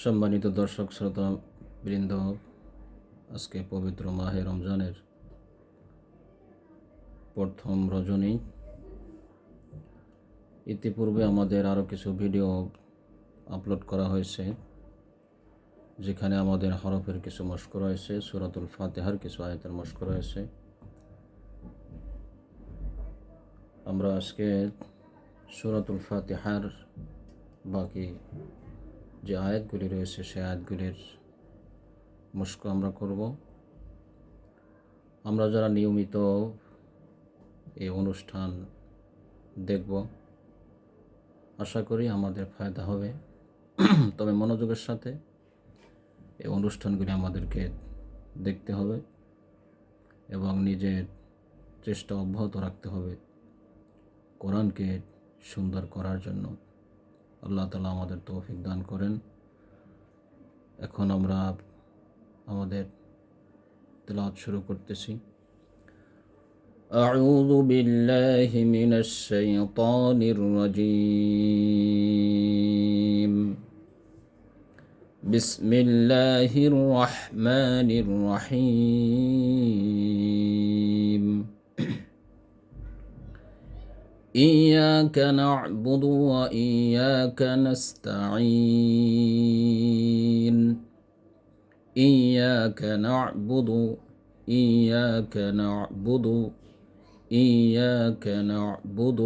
সম্মানিত দর্শক শ্রোতা বৃন্দ, আজকে পবিত্র মাহে রমজানের প্রথম রজনী। ইতিপূর্বে আমাদের আরও কিছু ভিডিও আপলোড করা হয়েছে, যেখানে আমাদের হরফের কিছু মশক রয়েছে, সূরাতুল ফাতিহার কিছু আয়াতের মশক রয়েছে। আমরা আজকে সূরাতুল ফাতিহার বাকি যে আয়াতগুলি রয়েছে সেই আয়াতগুলির মশক আমরা করব। আমরা যারা নিয়মিত এই অনুষ্ঠান দেখব, আশা করি আমাদের ফায়দা হবে। তবে মনোযোগের সাথে এই অনুষ্ঠানগুলি আমাদেরকে দেখতে হবে এবং নিজের চেষ্টা অব্যাহত রাখতে হবে কোরআনকে সুন্দর করার জন্য। আল্লাহ তাআলা আমাদের তৌফিক দান করেন। এখন আমরা আমাদের তেলাওয়াত শুরু করতেছি। আউযু বিল্লাহি মিনাশ শাইতানির রাজীম। বিসমিল্লাহির রহমানির রহিম। ইয়্যাকা না'বুদু ওয়া ইয়্যাকা নাস্তাঈন। إياك نعبد إياك نعبد إياك نعبد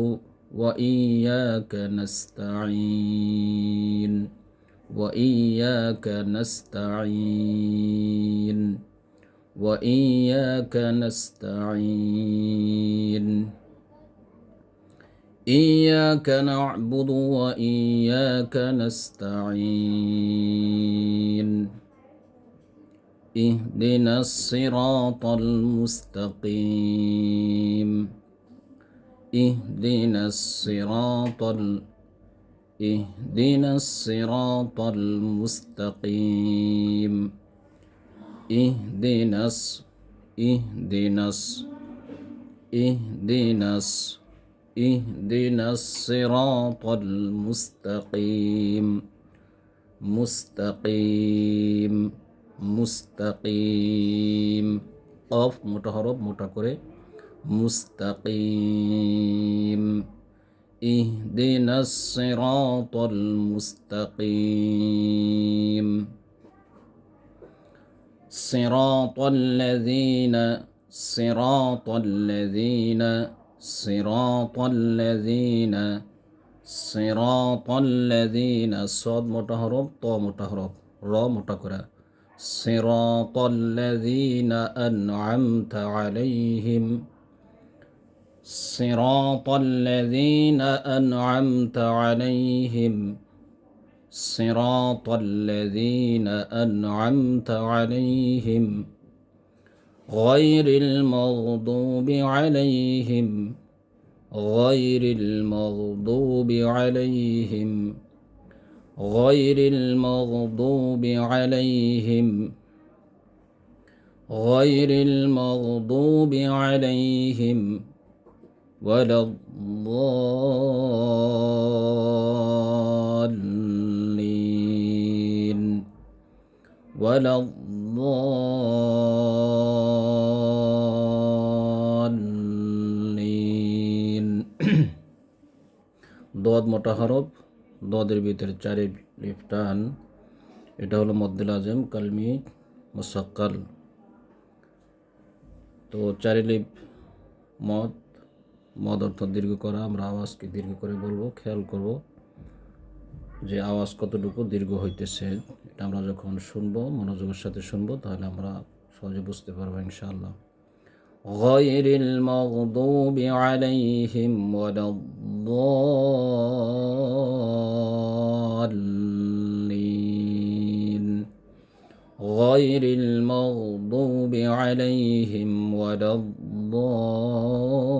وإياك نستعين وإياك نستعين وإياك نستعين إياك نعبد وإياك نستعين اهدنا الصراط المستقيم اهدنا الصراط المستقيم اهدنا الصراط المستقيم মুস্তাকিম। কফ মোটা হরফ মোটা করে, মুস্তাকিম। ইহদিনাস সিরাতাল মুস্তাকিম। সিরাতাল লাযীনা সদ মোটা হরফ, ত মোটা হরফ, র মোটা করে। صراط الذين أنعمت عليهم صراط الذين أنعمت عليهم صراط الذين أنعمت عليهم غير المغضوب عليهم غير المغضوب عليهم غير المغضوب عليهم غير المغضوب عليهم ولا الضالين ولا الضالين ضاد মোটা হরফ, দদের ভিতরে চারি লিফ টান। এটা হলো মদ্দে লাজেম কালমি মুসাক্কাল। তো চারি লিফ মদ, মদ অর্থ দীর্ঘ করা। আমরা আওয়াজকে দীর্ঘ করে বলবো, খেয়াল করব যে আওয়াজ কতটুকু দীর্ঘ হইতেছে। এটা আমরা যখন শুনবো, মনোযোগের সাথে শুনবো, তাহলে আমরা সহজে বুঝতে পারবো ইনশাআল্লাহ। غير المغضوب عليهم ولا الضالين غير المغضوب عليهم ولا الضالين